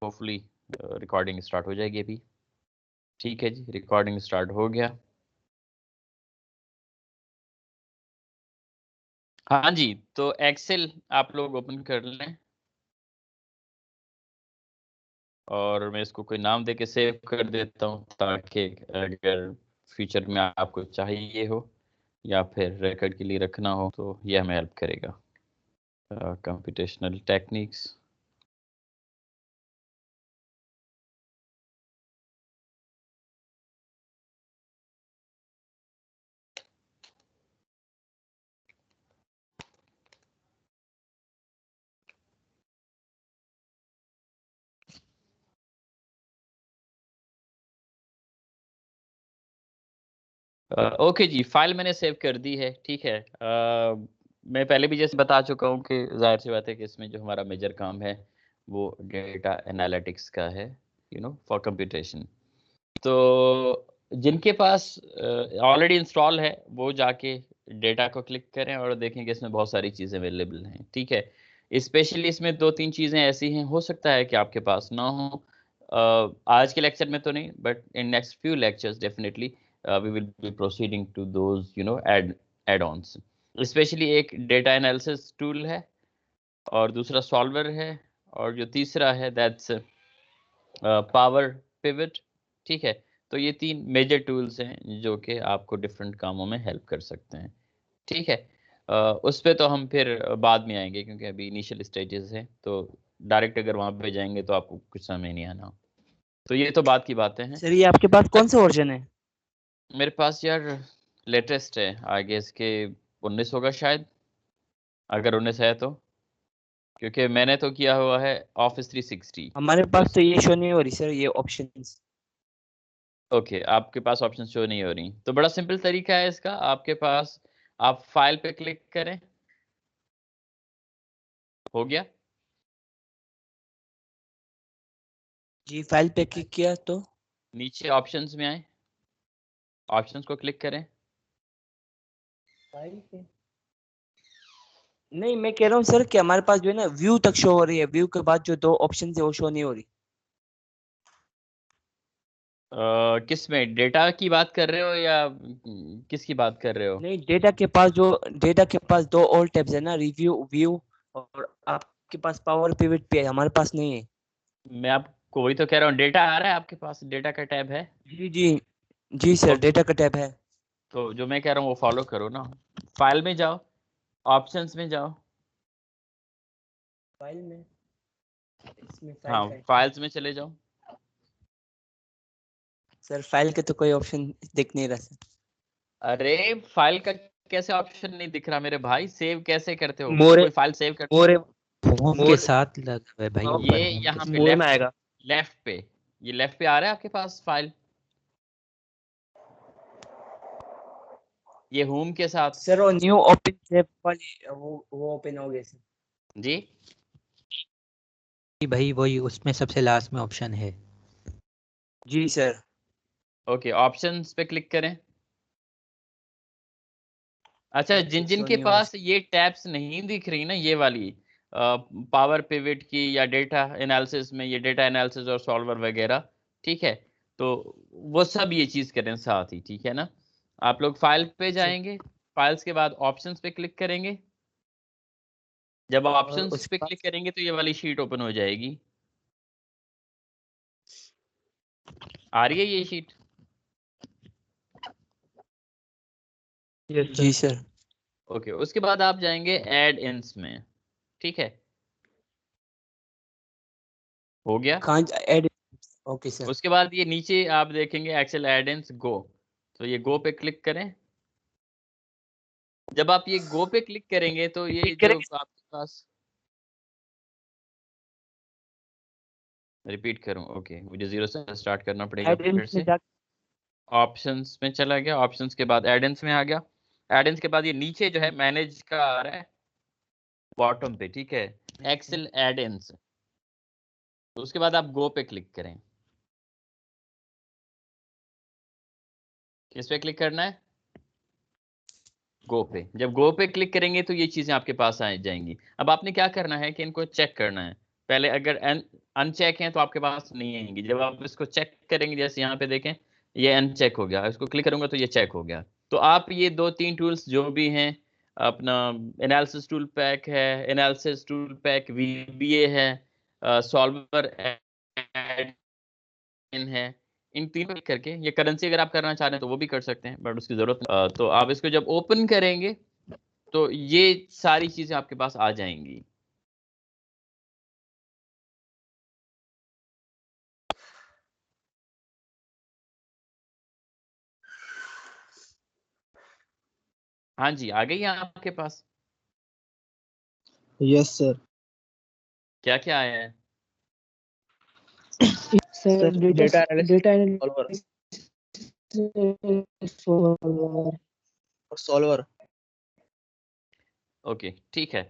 Hopefully recording start हो जाएगी अभी। ठीक है जी, रिकॉर्डिंग स्टार्ट हो गया। हाँ जी, तो एक्सेल आप लोग ओपन कर लें और मैं इसको कोई नाम देके सेव कर देता हूँ ताकि अगर फ्यूचर में आपको चाहिए हो या फिर रिकॉर्ड के लिए रखना हो तो यह हमें हेल्प करेगा। Computational techniques. ओके जी, फाइल मैंने सेव कर दी है। ठीक है, मैं पहले भी जैसे बता चुका हूँ कि जाहिर सी बात है कि इसमें जो हमारा मेजर काम है वो डेटा एनालिटिक्स का है, फॉर कंप्यूटेशन। तो जिनके पास ऑलरेडी इंस्टॉल है वो जाके डेटा को क्लिक करें और देखें कि इसमें बहुत सारी चीज़ें अवेलेबल हैं। ठीक है, स्पेशली इसमें 2-3 चीज़ें ऐसी हैं, हो सकता है कि आपके पास ना हो। आज के लेक्चर में तो नहीं, but in next few lectures definitely we will be proceeding to those add-ons। Specially एक डेटा एनालिसिस टूल है और दूसरा सॉल्वर है और जो तीसरा है दैट्स पावर पिवट। ठीक है, तो ये 3 मेजर टूल्स हैं जो कि आपको डिफरेंट कामों में हेल्प कर सकते हैं। ठीक है, उस पे तो हम फिर बाद में आएंगे क्योंकि अभी इनिशियल स्टेजेस है, तो डायरेक्ट अगर वहाँ पे जाएंगे तो आपको कुछ समय नहीं आना। तो ये तो बात की बातें हैं। सर ये आपके पास कौन सा वर्जन है? मेरे पास यार लेटेस्ट है, आई गेस के 19 होगा शायद, अगर 19 है तो, क्योंकि मैंने तो किया हुआ है ऑफिस 360। हमारे तो पास तो ये शो नहीं हो रही सर, ये ऑप्शंस। ओके, आपके पास ऑप्शन शो नहीं हो रही, तो बड़ा सिंपल तरीका है इसका। आपके पास, आप फाइल पे क्लिक करें, हो गया। जी फाइल पे क्लिक किया तो नीचे ऑप्शंस में आए, ऑप्शंस को क्लिक करें। फाइल पे नहीं, मैं कह रहा हूँ सर कि हमारे पास जो है ना व्यू तक शो हो रही है, व्यू के बाद जो 2 ऑप्शन है वो शो नहीं हो रही। किस में, डेटा की बात कर रहे हो या किसकी बात कर रहे हो? नहीं, डेटा के पास 2 और टैब्स है ना, रिव्यू, व्यू, और आपके पास पावर पिवट पे है, हमारे पास नहीं है। मैं आपको वही तो कह रहा हूँ, डेटा आ रहा है आपके पास, डेटा का टैब है। जी जी जी सर, ओके, डेटा का टैब है। तो जो मैं कह रहा हूँ वो फॉलो करो ना। फाइल में जाओ, ऑप्शंस में जाओ। फाइल में, इसमें फाइल हाँ, का है फाइल्स में चले जाओ। सर, फाइल के तो कोई ऑप्शन दिख नहीं रहा सर। अरे फाइल का कैसे ऑप्शन नहीं दिख रहा मेरे भाई? सेव कैसे करते हो? मोरे कोई फाइल सेव करते मोरे होम के मोर साथ लगा है भाई, हो? ऊपर ये होम के यहाँ पे साथ। मोर में आएगा। लेफ्ट पे, ये लेफ्ट पे आ रहा है आपके पास फाइल, ये होम के साथ। सर वो न्यू ओपन टैब वाली वो ओपन हो गया सर। जी, जी भाई, वही उसमें सबसे लास्ट में ऑप्शन है। जी सर। ओके, ऑप्शंस पे क्लिक करें। अच्छा, नहीं जिन सर, जिन शो के नहीं हो रहा पास सर। ये टैब्स नहीं दिख रही ना, ये वाली पावर पिवट की या डेटा एनालिसिस में ये डेटा एनालिसिस और सॉल्वर वगैरह, ठीक है, तो वो सब ये चीज करें साथ ही। ठीक है ना, आप लोग फाइल पे सर, जाएंगे, फाइल्स के बाद ऑप्शंस पे क्लिक करेंगे। जब और ऑप्शंस उसके पे बाद क्लिक करेंगे तो ये वाली शीट ओपन हो जाएगी। आ रही है ये शीट? जी सर। ओके, उसके बाद आप जाएंगे एड इन्स में। ठीक है, हो गया। कहाँ ऐड? Okay sir. उसके बाद ये नीचे आप देखेंगे एक्सेल एड इन्स गो, तो ये गो पे क्लिक करें। जब आप ये गो पे क्लिक करेंगे तो ये क्लिक जो करेंगे आपके पास, रिपीट करूं? ओके, मुझे 0 से स्टार्ट करना पड़ेगा ऐड फिर में से। जाके। ऑप्शंस में चला गया, ऑप्शंस के बाद एड इन्स में आ गया। एड इन्स के बाद ये नीचे जो है मैनेज का आ रहा है बॉटम पे। ठीक है, एक्सेल एड इन्स, तो उसके बाद आप गो पे क्लिक करें। किस पे क्लिक करना है? गो पे। जब गो पे क्लिक करेंगे तो ये चीजें आपके पास आ जाएंगी। अब आपने क्या करना है कि इनको चेक करना है। पहले अगर अनचेक हैं तो आपके पास नहीं आएंगी। जब आप इसको चेक करेंगे, जैसे यहाँ पे देखें ये अनचेक हो गया, इसको क्लिक करूंगा तो ये चेक हो गया। तो आप ये 2-3 टूल्स जो भी हैं, अपना एनालिसिस टूल पैक है, एनालिसिस टूल पैक VBA है, सॉल्वर है, इन तीनों को करके ये करेंसी अगर आप करना चाह रहे हैं तो वो भी कर सकते हैं, बट उसकी जरूरत नहीं। तो आप इसको जब ओपन करेंगे तो ये सारी चीजें आपके पास आ जाएंगी। हाँ जी, आ गई है आपके पास? Yes sir. क्या क्या आया है? Sir data solver. ओके, ठीक है।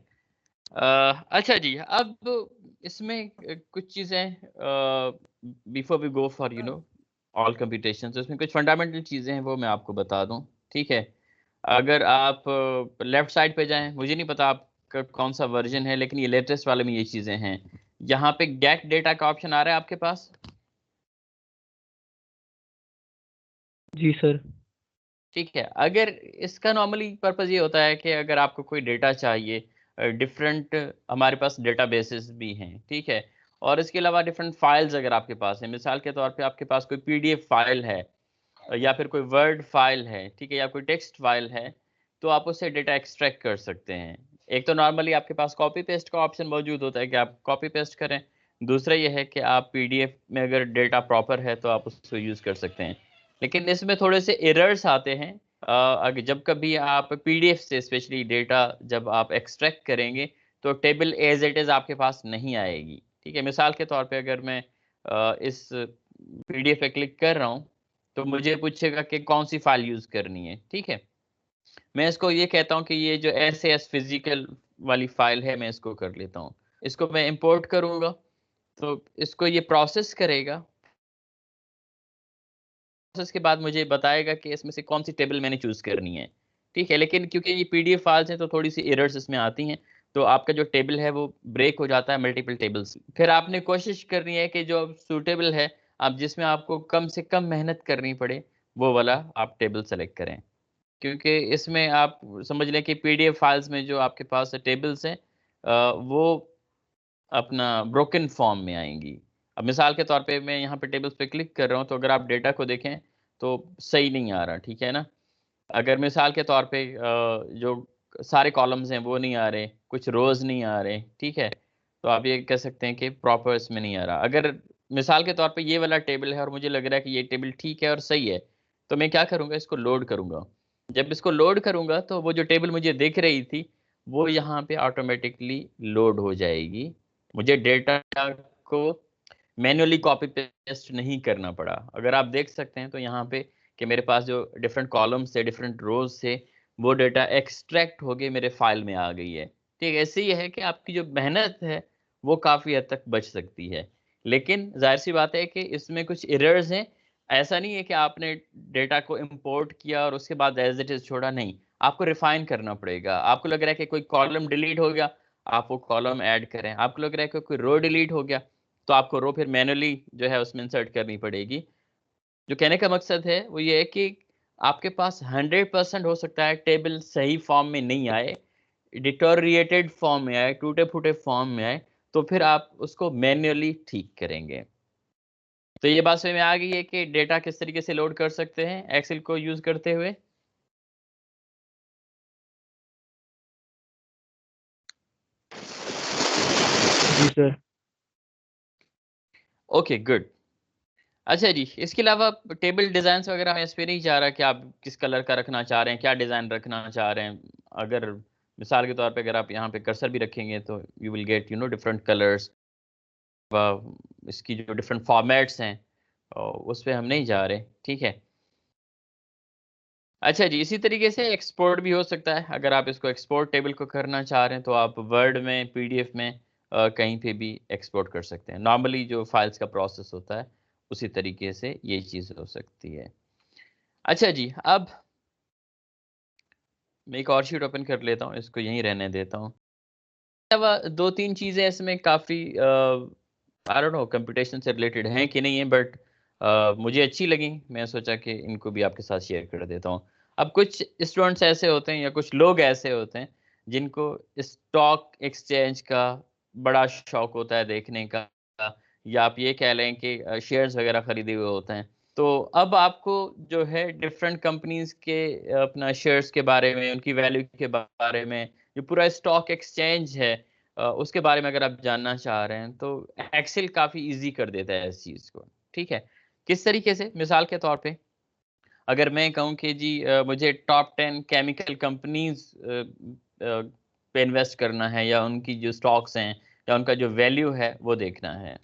अच्छा जी, अब इसमें कुछ चीजें before we go for all computation, तो इसमें कुछ फंडामेंटल चीजें हैं वो मैं आपको बता दूं, ठीक है। अगर आप लेफ्ट साइड पे जाएं, मुझे नहीं पता आपका कौन सा वर्जन है, लेकिन ये लेटेस्ट वाले में ये चीजें हैं। यहाँ पे गेट डेटा का ऑप्शन आ रहा है आपके पास? जी सर। ठीक है। अगर इसका नॉर्मली पर्पस ये होता है कि अगर आपको कोई डेटा चाहिए, डिफरेंट हमारे पास डेटाबेसेस भी हैं, ठीक है, और इसके अलावा डिफरेंट फाइल्स अगर आपके पास है, मिसाल के तौर पे आपके पास कोई PDF फाइल है, या फिर कोई वर्ड फाइल है, ठीक है, या कोई टेक्स्ट फाइल है, तो आप उससे डेटा एक्सट्रैक्ट कर सकते हैं। एक तो नॉर्मली आपके पास कॉपी पेस्ट का ऑप्शन मौजूद होता है कि आप कॉपी पेस्ट करें, दूसरा ये है कि आप PDF में अगर डेटा प्रॉपर है तो आप उसको यूज़ कर सकते हैं। लेकिन इसमें थोड़े से एरर्स आते हैं अगर जब कभी आप PDF से स्पेशली डेटा जब आप एक्सट्रैक्ट करेंगे तो टेबल एज इट इज़ आपके पास नहीं आएगी, ठीक है। मिसाल के तौर पे अगर मैं इस PDF पे क्लिक कर रहा हूँ तो मुझे पूछेगा कि कौन सी फाइल यूज़ करनी है, ठीक है। मैं इसको ये कहता हूँ कि ये जो SAS फिजिकल वाली फाइल है मैं इसको कर लेता हूँ, इसको मैं इंपोर्ट करूँगा तो इसको ये प्रोसेस करेगा, प्रोसेस के बाद मुझे बताएगा कि इसमें से कौन सी टेबल मैंने चूज करनी है, ठीक है। लेकिन क्योंकि ये PDF फाइल्स हैं तो थोड़ी सी एरर्स इसमें आती हैं, तो आपका जो टेबल है वो ब्रेक हो जाता है मल्टीपल टेबल्स। फिर आपने कोशिश करनी है कि जो सूटेबल है, आप जिसमें आपको कम से कम मेहनत करनी पड़े, वो वाला आप टेबल सेलेक्ट करें। क्योंकि इसमें आप समझ लें कि PDF फाइल्स में जो आपके पास टेबल्स हैं वो अपना ब्रोकन फॉर्म में आएंगी। अब मिसाल के तौर पे मैं यहाँ पे टेबल्स पे क्लिक कर रहा हूँ तो अगर आप डेटा को देखें तो सही नहीं आ रहा, ठीक है ना। अगर मिसाल के तौर पे जो सारे कॉलम्स हैं वो नहीं आ रहे, कुछ रोज नहीं आ रहे, ठीक है, तो आप ये कह सकते हैं कि प्रॉपर इसमें नहीं आ रहा। अगर मिसाल के तौर पे ये वाला टेबल है और मुझे लग रहा है कि ये टेबल ठीक है और सही है, तो मैं क्या करूँगा, इसको लोड करूँगा। जब इसको लोड करूँगा तो वो जो टेबल मुझे दिख रही थी वो यहाँ पे ऑटोमेटिकली लोड हो जाएगी। मुझे डेटा को मैन्युअली कॉपी पेस्ट नहीं करना पड़ा। अगर आप देख सकते हैं तो यहाँ पे कि मेरे पास जो डिफरेंट कॉलम्स थे, डिफरेंट रोज थे, वो डेटा एक्सट्रैक्ट होके मेरे फाइल में आ गई है, ठीक है। ऐसे ही है कि आपकी जो मेहनत है वो काफ़ी हद तक बच सकती है। लेकिन जाहिर सी बात है कि इसमें कुछ एरर्स हैं। ऐसा नहीं है कि आपने डेटा को इंपोर्ट किया और उसके बाद एज इट इज़ छोड़ा, नहीं, आपको रिफाइन करना पड़ेगा। आपको लग रहा है कि कोई कॉलम डिलीट हो गया, आप वो कॉलम ऐड करें। आपको लग रहा है कि कोई रो डिलीट हो गया, तो आपको रो फिर मैनुअली जो है उसमें इंसर्ट करनी पड़ेगी। जो कहने का मकसद है वो ये है कि आपके पास 100% हो सकता है टेबल सही फॉर्म में नहीं आए, डिटोरिएटेड फॉर्म में आए, टूटे फूटे फॉर्म में आए, तो फिर आप उसको मैन्युअली ठीक करेंगे। तो ये बात समझ में आ गई है कि डेटा किस तरीके से लोड कर सकते हैं एक्सेल को यूज करते हुए। जी सर। Okay, good. अच्छा जी, इसके अलावा टेबल डिजाइन वगैरह में इस पे नहीं जा रहा कि आप किस कलर का रखना चाह रहे हैं, क्या डिजाइन रखना चाह रहे हैं। अगर मिसाल के तौर पे अगर आप यहाँ पे कर्सर भी रखेंगे तो you will get different colours, इसकी जो डिफरेंट फॉर्मेट्स हैं उस पे हम नहीं जा रहे, ठीक है। अच्छा जी, इसी तरीके से एक्सपोर्ट भी हो सकता है। अगर आप इसको एक्सपोर्ट टेबल को करना चाह रहे हैं तो आप वर्ड में, PDF में कहीं पे भी एक्सपोर्ट कर सकते हैं। नॉर्मली जो फाइल्स का प्रोसेस होता है उसी तरीके से ये चीज़ हो सकती है। अच्छा जी, अब मैं एक और शीट ओपन कर लेता हूँ, इसको यहीं रहने देता हूँ। अलावा 2-3 चीज़ें इसमें काफ़ी आई डोंट नो कंप्यूटेशन से रिलेटेड हैं कि नहीं है, बट मुझे अच्छी लगी, मैं सोचा कि इनको भी आपके साथ शेयर कर देता हूँ। अब कुछ स्टूडेंट्स ऐसे होते हैं या कुछ लोग ऐसे होते हैं जिनको स्टॉक एक्सचेंज का बड़ा शौक होता है देखने का, या आप ये कह लें कि शेयर्स वगैरह खरीदे हुए होते हैं। तो अब आपको जो है डिफरेंट कंपनीज के अपना शेयर्स के बारे में, उनकी वैल्यू के बारे में, जो पूरा स्टॉक एक्सचेंज है उसके बारे में अगर आप जानना चाह रहे हैं तो एक्सेल काफ़ी इजी कर देता है इस चीज़ को। ठीक है, किस तरीके से? मिसाल के तौर पे अगर मैं कहूँ कि जी मुझे टॉप 10 केमिकल कंपनीज पे इन्वेस्ट करना है, या उनकी जो स्टॉक्स हैं या उनका जो वैल्यू है वो देखना है।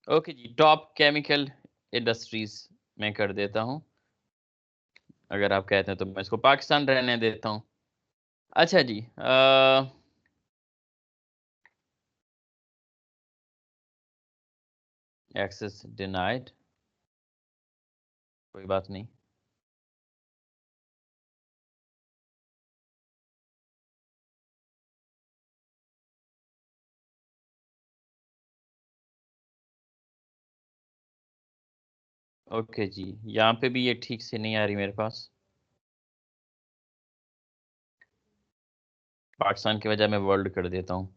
ओके जी, टॉप केमिकल इंडस्ट्रीज मैं कर देता हूँ। अगर आप कहते हैं तो मैं इसको पाकिस्तान रहने देता हूँ। अच्छा जी, एक्सेस डिनाइड, कोई बात नहीं। ओके जी, यहाँ पे भी ये ठीक से नहीं आ रही मेरे पास। पाकिस्तान की वजह मैं वर्ल्ड कर देता हूँ,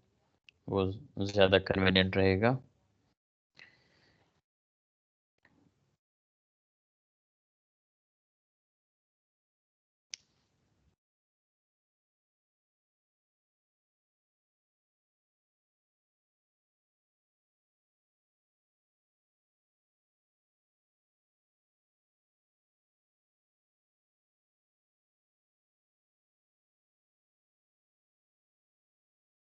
वो ज़्यादा कन्वीनियंट रहेगा।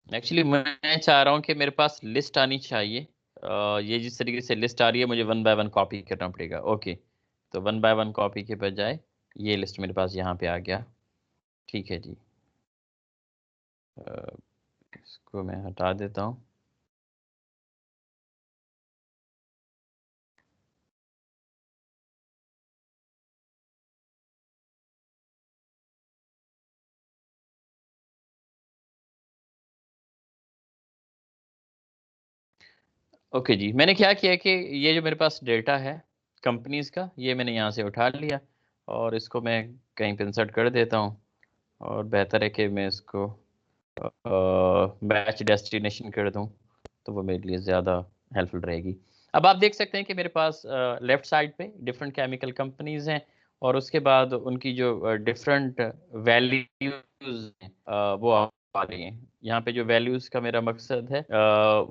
एक्चुअली मैं चाह रहा हूँ कि मेरे पास लिस्ट आनी चाहिए। ये जिस तरीके से लिस्ट आ रही है मुझे वन बाय वन कॉपी करना पड़ेगा। ओके, तो वन बाय वन कॉपी के बजाय ये लिस्ट मेरे पास यहाँ पे आ गया। ठीक है जी, अ, इसको मैं हटा देता हूँ। ओके जी, मैंने क्या किया कि ये जो मेरे पास डेटा है कंपनीज का, ये मैंने यहाँ से उठा लिया और इसको मैं कहीं पे इंसर्ट कर देता हूँ। और बेहतर है कि मैं इसको बैच डेस्टिनेशन कर दूँ, तो वो मेरे लिए ज़्यादा हेल्पफुल रहेगी। अब आप देख सकते हैं कि मेरे पास लेफ्ट साइड पे डिफरेंट केमिकल कंपनीज हैं और उसके बाद उनकी जो डिफरेंट वैल्यूज वो आ रही हैं। यहाँ पे जो वैल्यूज का मेरा मकसद है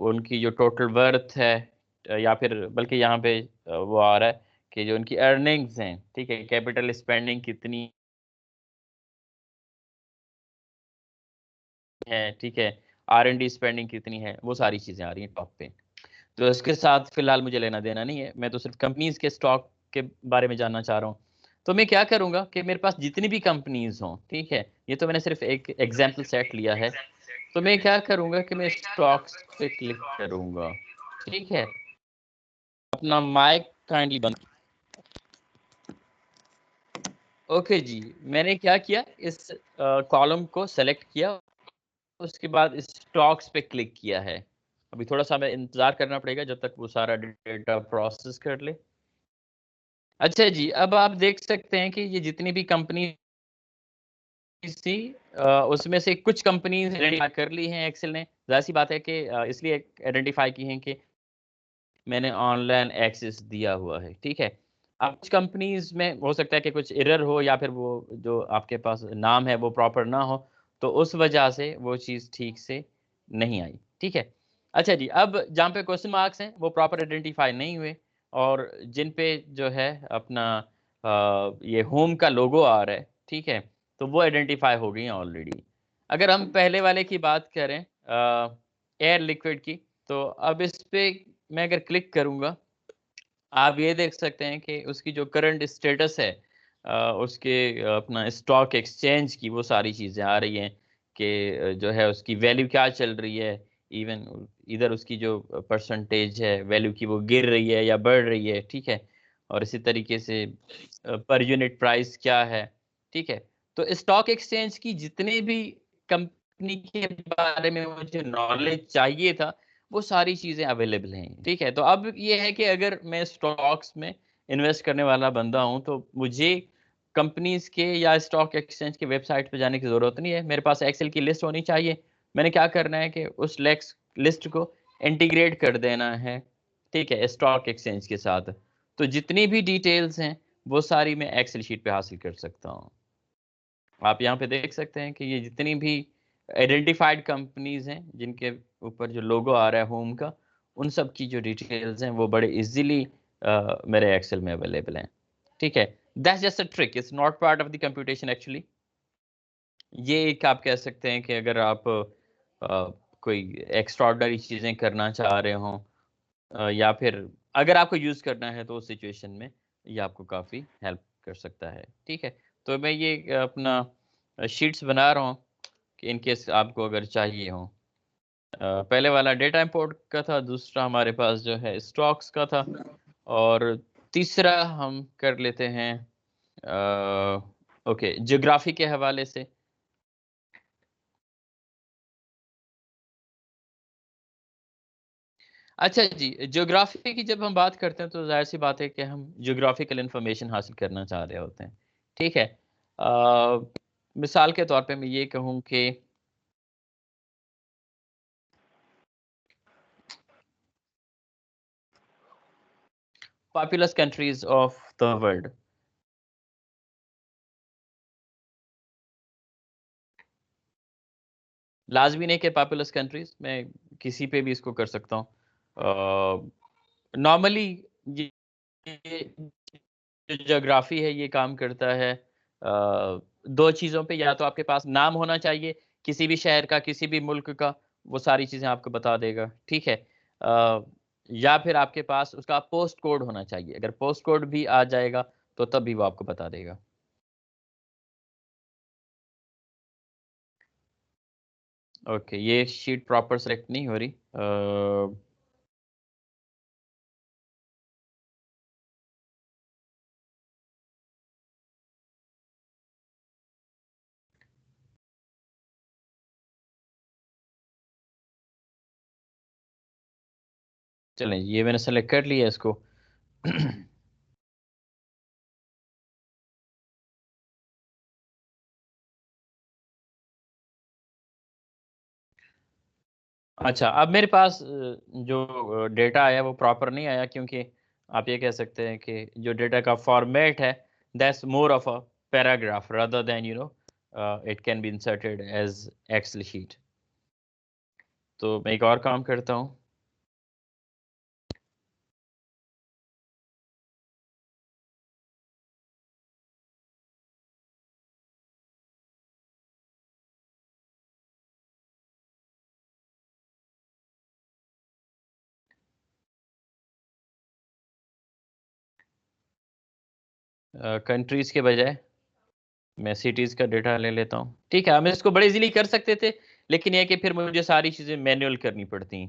उनकी जो टोटल वर्थ है, या फिर बल्कि यहाँ पे वो आ रहा है कि जो उनकी अर्निंग्स हैं, ठीक है, कैपिटल स्पेंडिंग कितनी है, ठीक है, R&D स्पेंडिंग कितनी है, वो सारी चीज़ें आ रही हैं टॉप पे। तो इसके साथ फिलहाल मुझे लेना देना नहीं है, मैं तो सिर्फ कंपनीज के स्टॉक के बारे में जानना चाह रहा हूँ। तो मैं क्या करूँगा कि मेरे पास जितनी भी कंपनीज हों, ठीक है, ये तो मैंने सिर्फ एक एग्जाम्पल सेट लिया है, तो मैं क्या करूँगा कि मैं स्टॉक्स पे क्लिक करूँगा। ठीक है, अपना माइक काइंडली बंद। ओके जी, मैंने क्या किया, इस कॉलम को सेलेक्ट किया, उसके बाद स्टॉक्स पे क्लिक किया है। अभी थोड़ा-सा हमें इंतज़ार करना पड़ेगा जब तक वो सारा डेटा प्रोसेस कर ले। अच्छा जी, अब आप देख सकते हैं कि ये जितनी भी कंपनी थी उसमें से कुछ कंपनीज़ आइडेंटिफ़ाई कर ली हैं एक्सेल ने। ज़ाहिर-सी बात है कि इसलिए आइडेंटिफ़ाई की हैं कि मैंने ऑनलाइन एक्सेस दिया हुआ है, ठीक है? अब कुछ कंपनीज़ में हो सकता है कि कुछ एरर हो या फिर वो जो आपके पास नाम है वो प्रॉपर ना हो, तो उस वजह से वो चीज़ ठीक से नहीं आई, ठीक है? अच्छा जी, अब जहाँ पे क्वेश्चन मार्क्स हैं वो प्रॉपर आइडेंटिफ़ाई नहीं हुए और जिन पे जो है अपना ये होम का लोगो आ रहा है, ठीक है? तो वो आइडेंटिफ़ाई हो गई हैं ऑलरेडी। अगर हम पहले वाले की बात करें एयर लिक्विड की, तो अब इस पे मैं अगर क्लिक करूँगा, आप ये देख सकते हैं कि उसकी जो करंट स्टेटस है उसके अपना स्टॉक एक्सचेंज की वो सारी चीज़ें आ रही हैं कि जो है उसकी वैल्यू क्या चल रही है, इवन इधर उसकी जो परसेंटेज है वैल्यू की वो गिर रही है या बढ़ रही है, ठीक है? और इसी तरीके से पर यूनिट प्राइस क्या है, ठीक है? तो स्टॉक एक्सचेंज की जितने भी कम कंपनी के बारे में मुझे नॉलेज चाहिए था, वो सारी चीज़ें अवेलेबल हैं, ठीक है? तो अब ये है कि अगर मैं स्टॉक्स में इन्वेस्ट करने वाला बंदा हूँ, तो मुझे कंपनीज़ के या स्टॉक एक्सचेंज की वेबसाइट पे जाने की ज़रूरत नहीं है। मेरे पास एक्सेल की लिस्ट होनी चाहिए। मैंने क्या करना है कि उस लेक्स लिस्ट को इंटीग्रेट कर देना है, ठीक है, स्टॉक एक्सचेंज के साथ। तो जितनी भी डिटेल्स हैं, वो सारी मैं एक्सेल शीट पे हासिल कर सकता हूँ। आप यहाँ पे देख सकते हैं कि ये जितनी भी आइडेंटिफाइड कंपनीज़ हैं, जिनके ऊपर जो लोगो आ रहा है होम का, उन सब की जो डिटेल्स हैं, वो बड़े ईज़िली मेरे एक्सेल में अवेलेबल हैं। ठीक है? That's just a trick, it's not part of the computation actually. ये एक आप कह सकते हैं कि अगर आप कोई एक्स्ट्राऑर्डिनरी चीज़ें करना चाह रहे हों, या फिर अगर आपको यूज़ करना है, तो उस सिचुएशन में ये आपको काफ़ी हेल्प कर सकता है। ठीक है? तो मैं ये अपना शीट्स बना रहा हूँ कि इन केस आपको अगर चाहिए हो। पहले वाला डेटा इम्पोर्ट का था, दूसरा हमारे पास जो है स्टॉक्स का था, और तीसरा हम कर लेते हैं ओके, ज्योग्राफी के हवाले से। अच्छा जी, ज्योग्राफी की जब हम बात करते हैं, तो ज़ाहिर-सी बात है कि हम ज्योग्राफिकल इन्फॉर्मेशन हासिल करना चाह रहे होते हैं। ठीक है? मिसाल के तौर पे मैं ये कहूँ कि populace countries of the world. लाज़मी नहीं कि पॉपुलस कंट्रीज़, मैं किसी पे भी इसको कर सकता हूँ। नॉर्मली ये जो ज्योग्राफी है, ये काम करता है 2 चीज़ों पे, या तो आपके पास नाम होना चाहिए किसी भी शहर का, किसी भी मुल्क का, वो सारी चीज़ें आपको बता देगा, ठीक है? या फिर आपके पास उसका पोस्ट कोड होना चाहिए, अगर पोस्ट कोड भी आ जाएगा, तो तब भी वो आपको बता देगा। ओके, ये शीट प्रॉपर सेलेक्ट नहीं हो रही। चलें, ये मैंने सेलेक्ट कर लिया इसको। अच्छा, अब मेरे पास जो डेटा आया वो प्रॉपर नहीं आया, क्योंकि आप ये कह सकते हैं कि जो डेटा का फॉर्मेट है, that's more of a paragraph rather than it can be inserted as Excel sheet. तो मैं एक और काम करता हूँ। कंट्रीज़ के बजाय मैं सिटीज़ का डेटा ले लेता हूँ। ठीक है, हम इसको बड़े ईज़िली कर सकते थे, लेकिन ये है कि फिर मुझे सारी चीज़ें मैनुअल करनी पड़ती।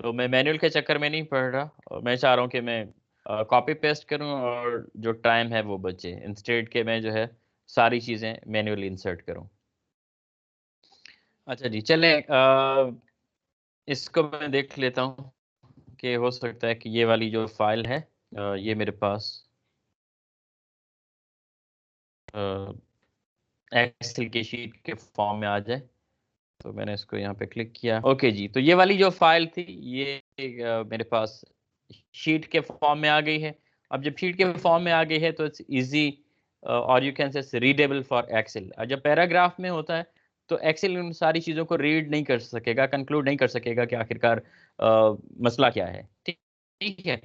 तो मैं मैनुअल के चक्कर में नहीं पड़ रहा, और मैं चाह रहा हूँ कि मैं कॉपी पेस्ट करूँ और जो टाइम है वो बचे। इंस्टेड के मैं जो है सारी चीज़ें मैनुअली इंसर्ट करूँ। अच्छा जी, चलें, इसको मैं देख लेता हूँ कि हो सकता है कि ये वाली जो फ़ाइल है, ये मेरे पास अ, एक्सेल की शीट के फॉर्म में आ जाए। तो मैंने इसको यहाँ पे क्लिक किया। ओके जी, तो ये वाली जो फ़ाइल थी, ये मेरे पास शीट के फॉर्म में आ गई है। अब जब शीट के फॉर्म में आ गई है, तो इट्स ईज़ी और you can say readable for Excel. जब पैराग्राफ में होता है, तो एक्सेल उन सारी चीज़ों को रीड नहीं कर सकेगा, कंक्लूड नहीं कर सकेगा कि आखिरकार मसला क्या है। ठीक ठीक है।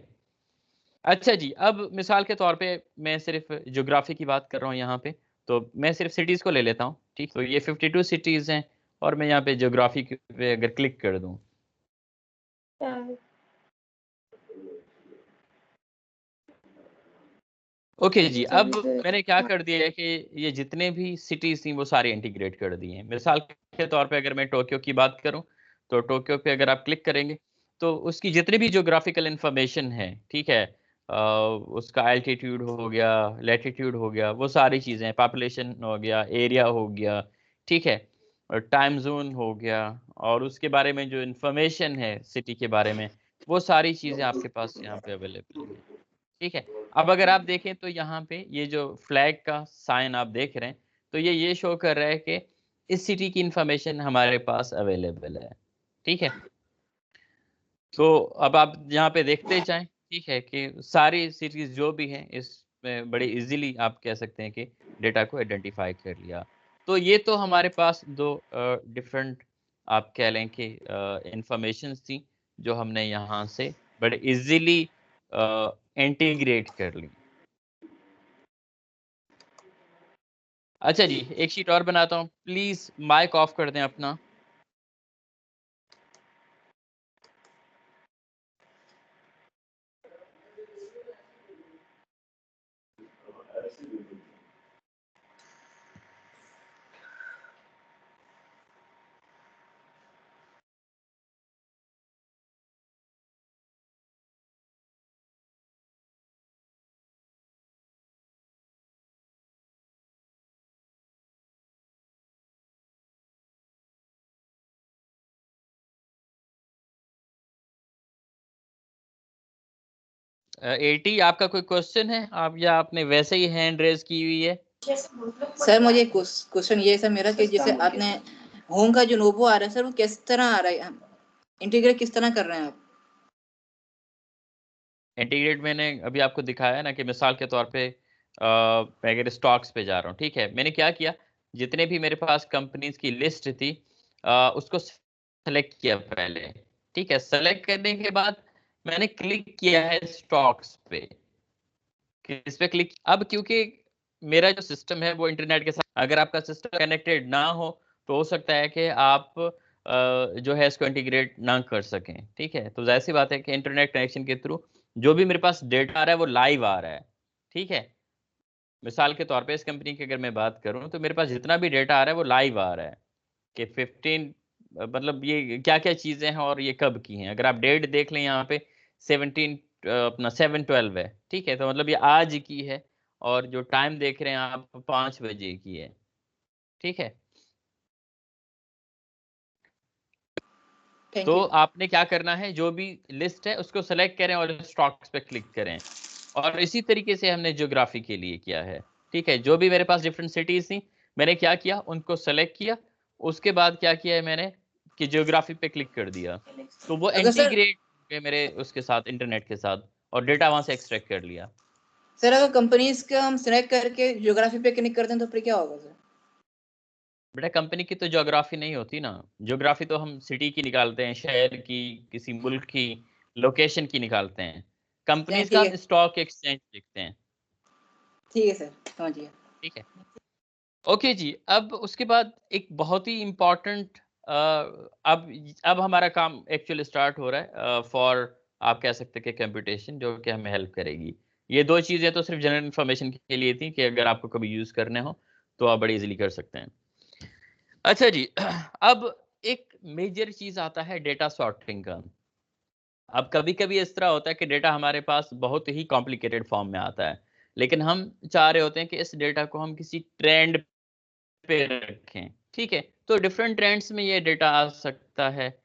अच्छा जी, अब मिसाल के तौर पे मैं सिर्फ़ ज्योग्राफ़ी की बात कर रहा हूँ यहाँ पे, तो मैं सिर्फ़ सिटीज़ को ले लेता हूँ, ठीक? तो ये 52 सिटीज़ हैं, और मैं यहाँ पे ज्योग्राफ़ी पे अगर क्लिक कर दूँ। ओके जी, अब मैंने क्या कर दिया है कि ये जितने भी सिटीज़ थी, वो सारी इंटीग्रेट कर दी हैं। मिसाल के तौर पे अगर मैं टोक्यो की बात करूँ, तो टोक्यो पे अगर आप क्लिक करेंगे, तो उसकी जितनी भी ज्योग्राफ़िकल इन्फॉर्मेशन है, ठीक है? उसका एल्टीट्यूड हो गया, लैटीट्यूड हो गया, वो सारी चीज़ें, पॉपुलेशन हो गया, एरिया हो गया, ठीक है? टाइम जोन हो गया, और उसके बारे में जो इन्फॉर्मेशन है सिटी के बारे में, वो सारी चीज़ें आपके पास यहाँ पे अवेलेबल है। ठीक है। अब अगर आप देखें तो यहाँ पे ये जो फ्लैग का साइन आप देख रहे हैं, तो ये शो कर रहा है कि इस सिटी की इंफॉर्मेशन हमारे पास अवेलेबल है। ठीक है। तो अब आप यहाँ पे देखते जाएं, ठीक है, कि सारी सिटीज जो भी हैं इसमें बड़े इजीली आप कह सकते हैं कि डेटा को आइडेंटिफाई कर लिया। तो ये तो हमारे पास दो डिफरेंट आप कह लें कि इंफॉर्मेशन थी जो हमने यहाँ से बड़े इजीली इंटीग्रेट कर ली। अच्छा जी, एक शीट और बनाता हूँ, प्लीज माइक ऑफ कर दें अपना। एटी, आपका कोई क्वेश्चन है आप, या आपने वैसे ही हैंड रेज की हुई है? सर मुझे क्वेश्चन ये सर मेरा कि जैसे आपने होम का जो नोबो आ रहा है सर, वो किस तरह आ रहा है, इंटीग्रेट किस तरह कर रहे हैं आप? इंटीग्रेट मैंने अभी आपको दिखाया ना, कि मिसाल के तौर पे मैं अगर स्टॉक्स पे जा रहा हूँ, ठीक है, मैंने क्या किया, जितने भी मेरे पास कंपनीज की लिस्ट थी उसको सेलेक्ट किया पहले। ठीक है, सेलेक्ट करने के बाद मैंने क्लिक किया है स्टॉक्स पे। किस पे क्लिक? अब क्योंकि मेरा जो सिस्टम है वो इंटरनेट के साथ, अगर आपका सिस्टम कनेक्टेड ना हो तो हो सकता है कि आप जो है इसको इंटीग्रेट ना कर सकें। ठीक है, तो जाहिर सी बात है कि इंटरनेट कनेक्शन के थ्रू जो भी मेरे पास डेटा आ रहा है वो लाइव आ रहा है। ठीक है, मिसाल के तौर पे इस कंपनी की अगर मैं बात करूं तो मेरे पास जितना भी डेटा आ रहा है वो लाइव आ रहा है कि 15 मतलब ये क्या क्या चीजें हैं और ये कब की हैं। अगर आप डेट देख लें यहाँ पे 17 अपना 7/12 है। ठीक है, तो मतलब ये आज की है, और जो टाइम देख रहे हैं आप 5 बजे की है। ठीक है, थैंक तो यू। आपने क्या करना है, जो भी लिस्ट है उसको सेलेक्ट करें और स्टॉक्स पे क्लिक करें। और इसी तरीके से हमने ज्योग्राफी के लिए किया है। ठीक है, जो भी मेरे पास डिफरेंट सिटीज थी, मैंने क्या किया, उनको सेलेक्ट किया, उसके बाद क्या किया है मैंने कि ज्योग्राफी पे क्लिक कर दिया, तो वो अगर सर इंटीग्रेट हो गए मेरे उसके साथ, इंटरनेट के साथ, और डेटा वहां से एक्सट्रैक्ट कर लिया। सर अगर कंपनीज का हम सिलेक्ट करके ज्योग्राफी पे क्लिक करते हैं तो फिर क्या होगा सर? बेटा कंपनी की तो ज्योग्राफी नहीं होती ना, ज्योग्राफी तो हम सिटी की निकालते हैं, शहर की, किसी मुल्क की, लोकेशन की निकालते हैं। चलिए कंपनीज का ठीक हम है, स्टॉक एक्सचेंज देखते हैं। ठीक है सर, समझ गया। ठीक है, ओके जी। अब उसके बाद एक बहुत ही इम्पोर्टेंट अब हमारा काम एक्चुअली स्टार्ट हो रहा है फॉर आप कह सकते हैं कि कंप्यूटेशन, जो कि हमें हेल्प करेगी। ये दो चीज़ें तो सिर्फ जनरल इन्फॉर्मेशन के लिए थी कि अगर आपको कभी यूज़ करने हो तो आप बड़ी इजीली कर सकते हैं। अच्छा जी, अब एक मेजर चीज़ आता है डेटा सॉर्टिंग का। अब कभी-कभी इस तरह होता है कि डेटा हमारे पास बहुत ही कॉम्प्लिकेटेड फॉर्म में आता है, लेकिन हम चाह रहे होते हैं कि इस डेटा को हम किसी ट्रेंड पे रखें। ठीक है, तो डिफरेंट ट्रेंड्स में ये डेटा आ सकता है,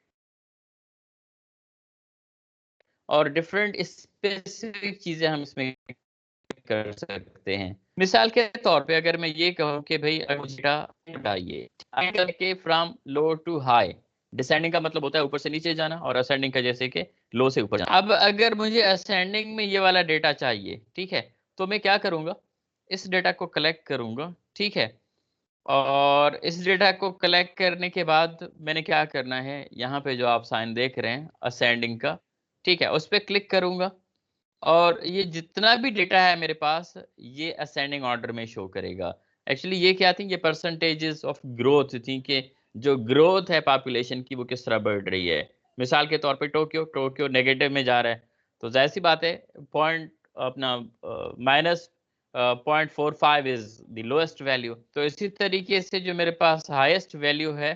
और डिफरेंट स्पेसिफिक चीजें हम इसमें कर सकते हैं। मिसाल के तौर पे अगर मैं ये कहूँ कि भाई अगर मुझे डेटा चाहिए के from low to high, descending का मतलब होता है ऊपर से नीचे जाना, और असेंडिंग का जैसे कि लो से ऊपर जाना। अब अगर मुझे असेंडिंग में ये वाला डेटा चाहिए, ठीक है, तो मैं क्या करूंगा, इस डेटा को कलेक्ट करूंगा। ठीक है, और इस डेटा को कलेक्ट करने के बाद मैंने क्या करना है, यहाँ पे जो आप साइन देख रहे हैं असेंडिंग का, ठीक है, उस पर क्लिक करूंगा, और ये जितना भी डेटा है मेरे पास ये असेंडिंग ऑर्डर में शो करेगा। एक्चुअली ये क्या थी, ये परसेंटेजेस ऑफ ग्रोथ थी, कि जो ग्रोथ है पॉपुलेशन की वो किस तरह बढ़ रही है। मिसाल के तौर पे टोक्यो टोक्यो नेगेटिव में जा रहा है, तो जाहिर सी बात है पॉइंट अपना -0.45 इज द लोएस्ट वैल्यू। तो इसी तरीके से जो मेरे पास हाईएस्ट वैल्यू है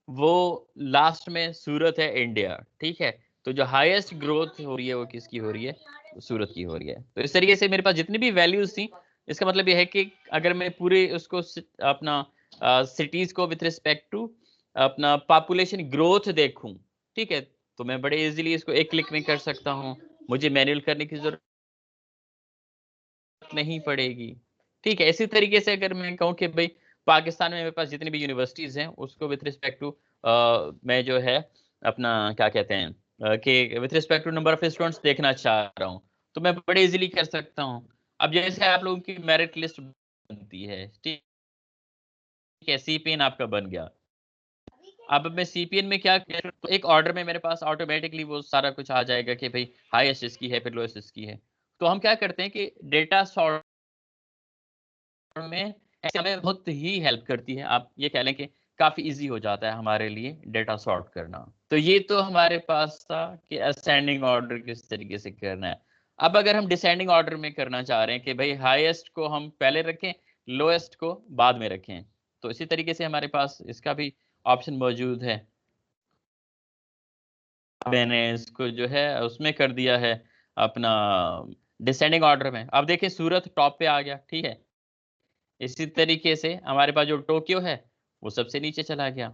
वो लास्ट में सूरत है, इंडिया। ठीक है, तो जो हाईएस्ट ग्रोथ हो रही है वो किसकी हो रही है, सूरत की हो रही है। तो इस तरीके से मेरे पास जितनी भी वैल्यूज थी, इसका मतलब ये है कि अगर मैं पूरे उसको अपना सिटीज को विथ रिस्पेक्ट टू अपना पॉपुलेशन ग्रोथ देखूं, ठीक है, तो मैं बड़े इजीली इसको एक क्लिक में कर सकता हूं, मुझे मैनुअल करने की जरूरत नहीं पड़ेगी। ठीक है, इसी तरीके से अगर मैं कहूं कि भाई पाकिस्तान में मेरे पास जितनी भी यूनिवर्सिटीज हैं उसको विथ रिस्पेक्ट टू मैं जो है अपना क्या कहते हैं कि with respect to number of students देखना चाह रहा हूं, तो मैं बड़े इजीली कर सकता हूं। अब जैसे आप लोगों की मेरिट लिस्ट बनती है, ठीक है, सीपीएन आपका बन गया। अब मैं सीपीएन में क्या तो एक ऑर्डर में मेरे पास ऑटोमेटिकली वो सारा कुछ आ जाएगा कि भाई हाईएस्ट इसकी है फिर लोएस्ट इसकी है। तो हम क्या करते हैं कि डेटा सॉर्ट में ऐसे हमें बहुत ही हेल्प करती है। आप ये कह लें कि काफी इजी हो जाता है हमारे लिए डेटा सॉर्ट करना। तो ये तो हमारे पास था कि असेंडिंग ऑर्डर किस तरीके से करना है। अब अगर हम डिसेंडिंग ऑर्डर में करना चाह रहे हैं कि भाई हाईएस्ट को हम पहले रखें, लोएस्ट को बाद में रखें, तो इसी तरीके से हमारे पास इसका भी ऑप्शन मौजूद है। मैंने इसको जो है उसमें कर दिया है अपना डिसेंडिंग ऑर्डर में। अब देखिए सूरत टॉप पे आ गया, ठीक है। इसी तरीके से हमारे पास जो टोक्यो है वो सबसे नीचे चला गया,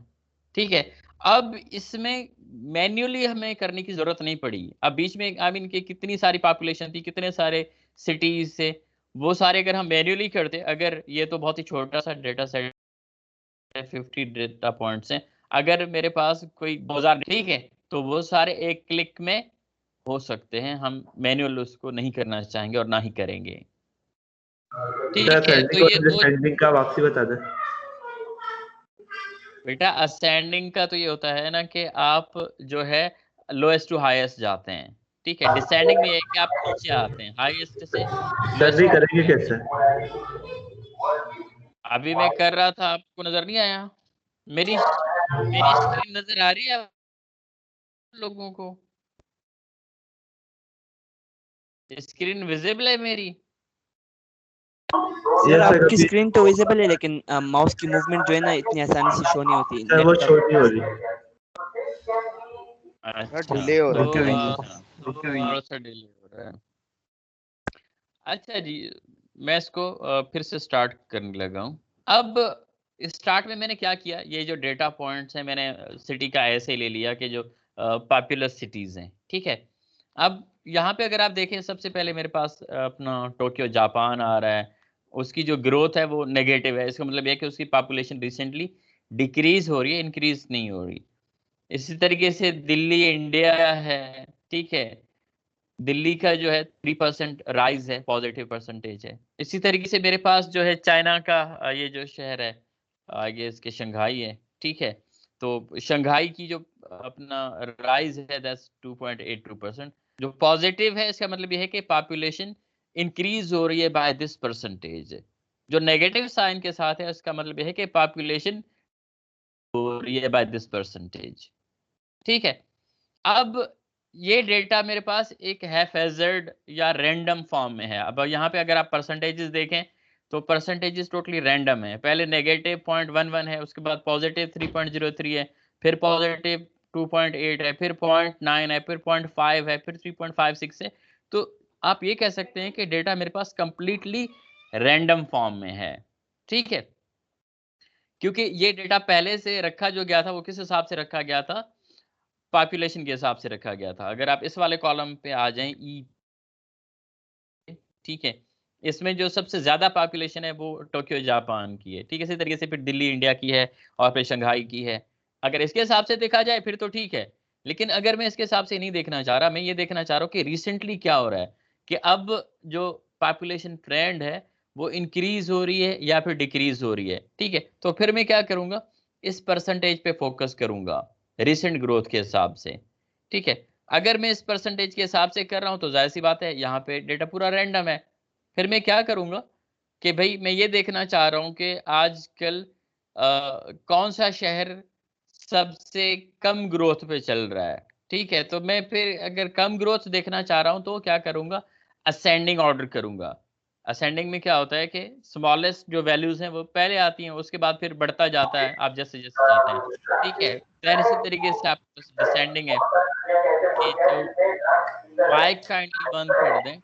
ठीक है। अब इसमें मैन्युअली हमें करने की जरूरत नहीं पड़ी। अब बीच में आई मीन कि कितनी सारी पॉपुलेशन थी, कितने सारे सिटीज से, वो सारे अगर हम मैन्युअली करते, अगर ये तो बहुत ही छोटा सा डेटा सेट है, 50 डेटा पॉइंट्स हैं, अगर मेरे पास कोई 2000, ठीक है, तो वो सारे एक क्लिक में हो सकते हैं। हम मैनुअल उसको नहीं करना चाहेंगे और ना ही करेंगे, ठीक है। तो ये दो डिसेंडिंग का वापसी बता दे बेटा, असेंडिंग का तो ये होता है ना कि आप जो है लोएस्ट टू हाईएस्ट जाते हैं, ठीक है। डिसेंडिंग में ये है कि आप नीचे आते हैं हाईएस्ट से सर्दी लोएस्ट। करेंगे कैसे? अभी मैं कर रहा था, आपको नजर नहीं आया? मेरी मेरी स्क्रीन नजर आ रही है आप लोगों को? स्क्रीन विजिबल है मेरी? सर आपकी स्क्रीन तो विजिबल है, लेकिन माउस की मूवमेंट जो है ना इतनी आसानी से शो नहीं होती। सर वो शो नहीं हो रही। अच्छा, डिले हो रहा तो है। थोड़ा सा डिले हो रहा है। अच्छा जी, मैं इसको फिर से स्टार्ट करने लगा हूँ। अब स्टार्ट में मैंने क्या किया, ये जो डेटा पॉइंट्स हैं मैंने सिटी का ऐसे ले लिया कि जो पॉपुलर सिटीज हैं, ठीक है। अब यहाँ पे अगर आप देखें, सबसे पहले मेरे पास अपना टोक्यो जापान आ रहा है, उसकी जो ग्रोथ है वो नेगेटिव है। इसका मतलब यह है कि उसकी पॉपुलेशन रिसेंटली डिक्रीज हो रही है, इंक्रीज नहीं हो रही। इसी तरीके से दिल्ली इंडिया है, ठीक है, दिल्ली का जो है 3% राइज है, पॉजिटिव परसेंटेज है। इसी तरीके से मेरे पास जो है चाइना का ये जो शहर है, आगे इसके शंघाई है, ठीक है। तो शंघाई की जो अपना राइज है दैट्स 2.82%। जो पॉजिटिव है इसका मतलब ये है कि पॉपुलेशन इंक्रीज हो रही है बाय दिस परसेंटेज। जो नेगेटिव साइन के साथ है इसका मतलब ये है कि पॉपुलेशन हो रही है बाय दिस परसेंटेज, ठीक है। अब ये डेटा मेरे पास एक हैफेजर्ड या रैंडम फॉर्म में है। अब यहाँ पे अगर आप परसेंटेजेस देखें तो परसेंटेजेस टोटली रैंडम है। पहले नेगेटिव 0.11 है, उसके बाद पॉजिटिव 3.03 है, फिर पॉजिटिव 2.8 है, फिर 0.9 है, फिर 0.5 है, फिर 3.56 है। तो आप ये कह सकते हैं कि डेटा मेरे पास कंप्लीटली रैंडम फॉर्म में है, ठीक है। क्योंकि ये डेटा पहले से रखा जो गया था वो किस हिसाब से रखा गया था, पॉपुलेशन के हिसाब से रखा गया था। अगर आप इस वाले कॉलम पे आ जाएं ई, ठीक है, इसमें जो सबसे ज्यादा पॉपुलेशन है वो टोक्यो जापान की है, ठीक है। इसी तरीके से फिर दिल्ली इंडिया की है और फिर शंघाई की है। अगर इसके हिसाब से देखा जाए फिर तो ठीक है, लेकिन अगर मैं इसके हिसाब से नहीं देखना चाह रहा, मैं ये देखना चाह रहा हूँ कि रिसेंटली क्या हो रहा है, कि अब जो पॉपुलेशन ट्रेंड है वो इंक्रीज हो रही है या फिर डिक्रीज हो रही है, ठीक है। तो फिर मैं क्या करूंगा, इस परसेंटेज पे फोकस करूंगा रिसेंट ग्रोथ के हिसाब से, ठीक है। अगर मैं इस परसेंटेज के हिसाब से कर रहा हूं तो जाहिर सी बात है यहाँ पे डेटा पूरा रैंडम है। फिर मैं क्या करूंगा कि भाई मैं ये देखना चाह रहा हूं कि आजकल कौन सा शहर सबसे कम ग्रोथ पे चल रहा है, ठीक है। तो मैं फिर अगर कम ग्रोथ देखना चाह रहा हूं तो क्या करूंगा, असेंडिंग ऑर्डर करूंगा। असेंडिंग में क्या होता है कि स्मॉलेस्ट जो वैल्यूज हैं वो पहले आती हैं, उसके बाद फिर बढ़ता जाता है आप जैसे जैसे जाते हैं, ठीक है। फिर इसी तरीके से आपके पास डिसेंडिंग है। कि जो माइक काइंडली बंद कर दें।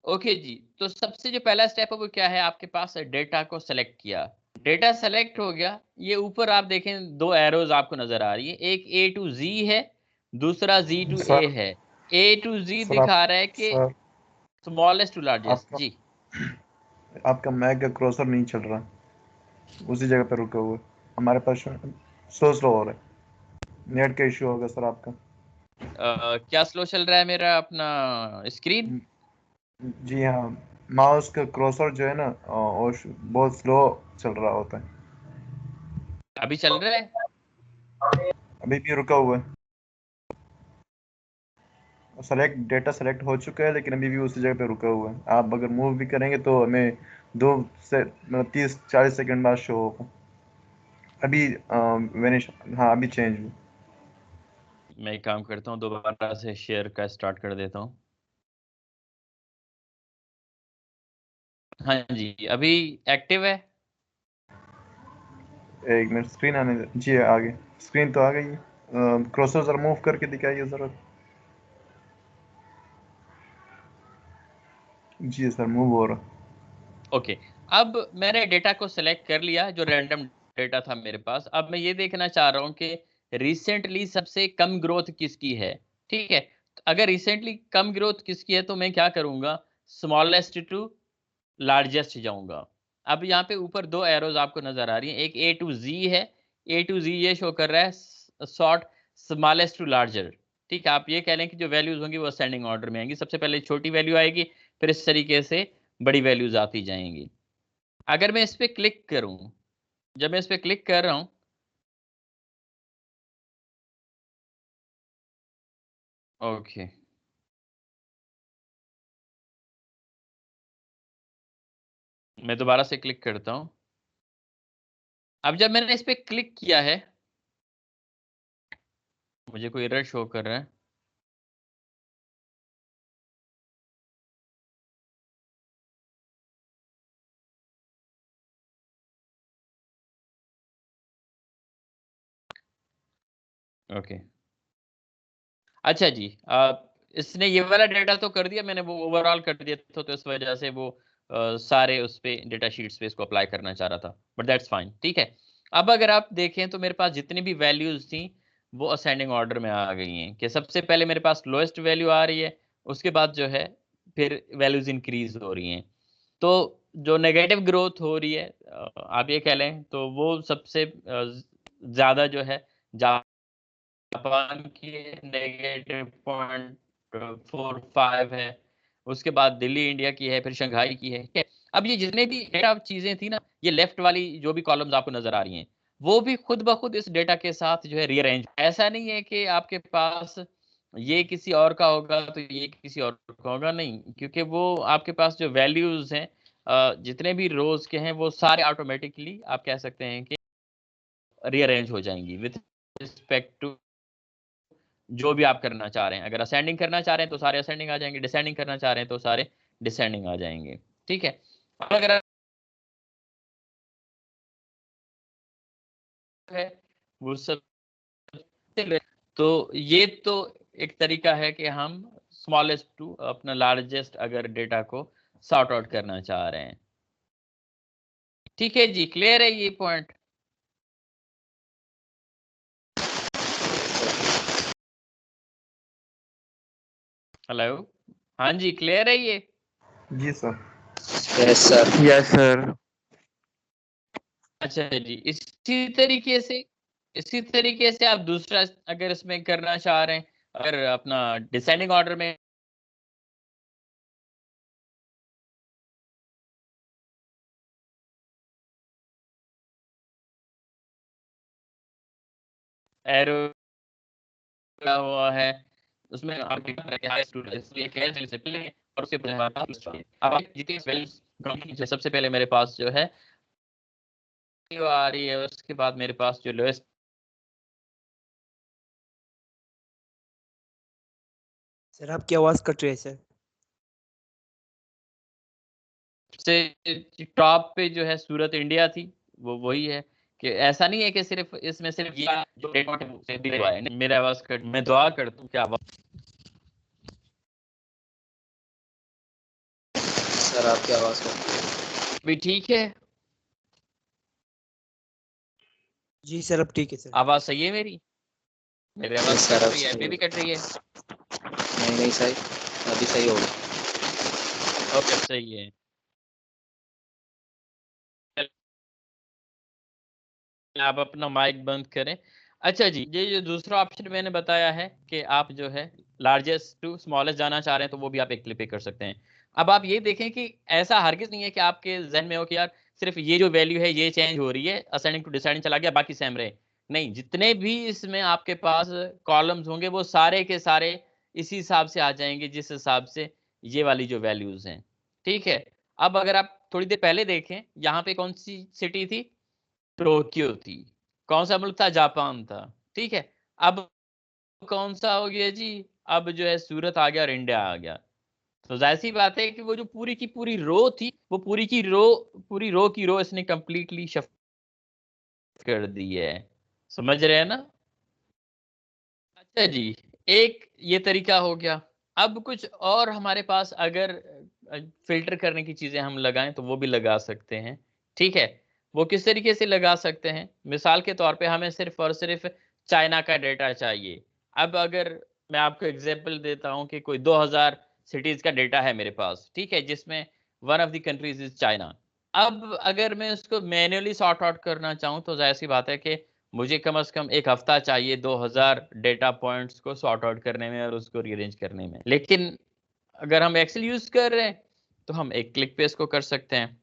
ओके जी, तो सबसे जो पहला स्टेप है वो क्या है, आपके पास डेटा को सेलेक्ट किया, डेटा सेलेक्ट हो गया। ये ऊपर आप देखें दो एरोज आपको नजर आ रही है, एक A to Z है, दूसरा Z to A सर है। A to Z सर दिखा रहा है कि सर स्मॉलेस्ट टू लार्जेस्ट आपका जी। आपका मैक का क्रॉसर नहीं चल रहा, उसी जगह पे रुका हुआ है। हमारे पास स्लो हो रहा है, नेट का इश्यू होगा सर आपका। क्या स्लो चल रहा है मेरा अपना स्क्रीन? जी हाँ, माउस का क्रॉसर जो है ना और बहुत स्लो चल रहा होता है। अभी चल रहा है? अभी भी रुका हुआ है। सेलेक्ट डेटा सेलेक्ट हो चुका है लेकिन अभी भी उसी जगह पे रुका हुआ है। आप अगर मूव भी करेंगे तो हमें 30-40 सेकंड बाद शो होगा। अभी वेनिश, हाँ अभी चेंज हुआ। मैं एक काम करता हूँ, दोबारा से शेयर का स्टार्ट कर देता हूँ। हाँ जी, अभी एक्टिव है। एक मिनट स्क्रीन आने दे। जी आ गई, स्क्रीन तो आ गई है। क्रॉसर जरा मूव करके दिखाइए जरा। जी सर मूव हो रहा। ओके, अब मैंने डेटा को सेलेक्ट कर लिया, जो रैंडम डेटा था मेरे पास। अब मैं ये देखना चाह रहा हूँ कि रिसेंटली सबसे कम ग्रोथ किसकी है। ठीक है, तो अगर रिसेंटली कम ग्रोथ किसकी है तो मैं क्या करूँगा, स्मॉलेस्ट टू लार्जेस्ट जाऊँगा। अब यहाँ पे ऊपर दो एरोज आपको नजर आ रही हैं, एक A to Z है। A to Z ये शो कर रहा है सॉर्ट स्मॉलेस्ट टू लार्जर। ठीक है, आप ये कह लें कि जो वैल्यूज होंगी वो असेंडिंग ऑर्डर में आएंगी, सबसे पहले छोटी वैल्यू आएगी, फिर इस तरीके से बड़ी वैल्यूज आती जाएंगी। अगर मैं इस पे क्लिक करूं, जब मैं इस पे क्लिक कर रहा हूं, ओके, मैं दोबारा से क्लिक करता हूं। अब जब मैंने इस पे क्लिक किया है, मुझे कोई एरर शो कर रहा है। ओके, अच्छा जी, इसने ये वाला डेटा तो कर दिया, मैंने वो ओवरऑल कर दिया तो इस वजह से वो सारे उस पे डेटा शीट्स पे इसको अप्लाई करना चाह रहा था, बट दैट्स फाइन। ठीक है, अब अगर आप देखें तो मेरे पास जितनी भी वैल्यूज थी वो असेंडिंग ऑर्डर में आ गई हैं, कि सबसे पहले मेरे पास लोएस्ट वैल्यू आ रही है, उसके बाद जो है फिर वैल्यूज इंक्रीज हो रही हैं। तो जो नेगेटिव ग्रोथ हो रही है, आप ये कह लें तो वो सबसे ज्यादा जो है जापान की -0.45 है, उसके बाद दिल्ली इंडिया की है, फिर शंघाई की है। ठीक है, अब ये जितने भी डेटा चीजें थी ना, ये लेफ्ट वाली जो भी कॉलम्स आपको नजर आ रही हैं, वो भी खुद ब खुद इस डेटा के साथ जो है रीअरेंज। ऐसा नहीं है कि आपके पास ये किसी और का होगा तो ये किसी और का होगा, नहीं, क्योंकि वो आपके पास जो वैल्यूज हैं, जितने भी रोज के हैं, वो सारे ऑटोमेटिकली आप कह सकते हैं कि रीअरेंज हो जाएंगी विथ रिस्पेक्ट टू जो भी आप करना चाह रहे हैं। अगर असेंडिंग करना चाह रहे हैं तो सारे असेंडिंग आ जाएंगे, डिसेंडिंग करना चाह रहे हैं तो सारे डिसेंडिंग आ जाएंगे। ठीक है, अगर है वो सब, तो ये तो एक तरीका है कि हम स्मॉलेस्ट टू अपना लार्जेस्ट अगर डेटा को सॉर्ट आउट करना चाह रहे हैं। ठीक है जी, क्लियर है ये पॉइंट? हेलो, हाँ जी, क्लियर है ये? जी sir. Yes sir. Yes sir. अच्छा जी, इसी तरीके से आप दूसरा अगर इसमें करना चाह रहे हैं, अगर अपना डिसेंडिंग ऑर्डर में एरो लगा हुआ है, उसमें आप और उसके बाद हमारे पास list आ गई। अब आप जितनी वैल्यूज कंपनी, सबसे पहले मेरे पास जो है आ रही है, उसके बाद मेरे पास जो लोएस्ट सर आपकी आवाज कट रही है सर। से टॉप पे जो है सूरत इंडिया थी, वो वही है। कि ऐसा नहीं है कि सिर्फ इसमें सिर्फ ये जो रिकॉर्ड है से दिया हुआ है। नहीं, मेरा आवाज कट, मैं दुआ करता हूँ कि आवाज सर आपकी आवाज को भी ठीक है? जी सर अब ठीक है सर। आवाज सही है मेरी? मेरी आवाज सर, कट अब रही है? सही अभी भी है। कट रही है? नहीं सही, अभी सही होगा। ओके सही है। आप अपना माइक बंद करें। अच्छा जी, ये जो दूसरा ऑप्शन मैंने बताया है कि आप जो है लार्जेस्ट टू स्मॉलेस्ट जाना चाह रहे हैं, तो वो भी आप एक क्लिक पे कर सकते हैं। अब आप ये देखें कि ऐसा हरगिज नहीं है कि आपके जहन में हो कि यार सिर्फ ये जो वैल्यू है ये चेंज हो रही है, असेंडिंग टू डिसेंडिंग चला गया, बाकी सेम रहे। नहीं, जितने भी इसमें आपके पास कॉलम्स होंगे वो सारे के सारे इसी हिसाब से आ जाएंगे जिस हिसाब से ये वाली जो वैल्यूज हैं। ठीक है, अब अगर आप थोड़ी देर पहले देखें, यहाँ पे कौन सी सिटी थी? टोक्यो थी। कौन सा मुल्क था? जापान था। ठीक है, अब कौन सा हो गया जी? अब जो है सूरत आ गया और इंडिया आ गया। तो जाहिर सी बात है कि वो जो पूरी की पूरी रो थी, वो पूरी रो की रो इसने कंप्लीटली शिफ्ट कर दी है। समझ रहे हैं ना? अच्छा जी, एक ये तरीका हो गया। अब कुछ और हमारे पास अगर फिल्टर करने की चीजें हम लगाएं तो वो भी लगा सकते हैं। ठीक है, वो किस तरीके से लगा सकते हैं? मिसाल के तौर पे हमें सिर्फ और सिर्फ चाइना का डेटा चाहिए। अब अगर मैं आपको एग्जांपल देता हूं कि कोई 2000 सिटीज का डेटा है मेरे पास, ठीक है, जिसमें one of the countries is China. अब अगर मैं उसको मैन्युअली सॉर्ट आउट करना चाहूँ तो जाहिर सी बात है कि मुझे कम से कम एक हफ्ता चाहिए 2000 डेटा पॉइंट्स को सॉर्ट आउट करने में और उसको रीअरेंज करने में। लेकिन अगर हम एक्सेल यूज कर रहे हैं तो हम एक क्लिक पे इसको कर सकते हैं।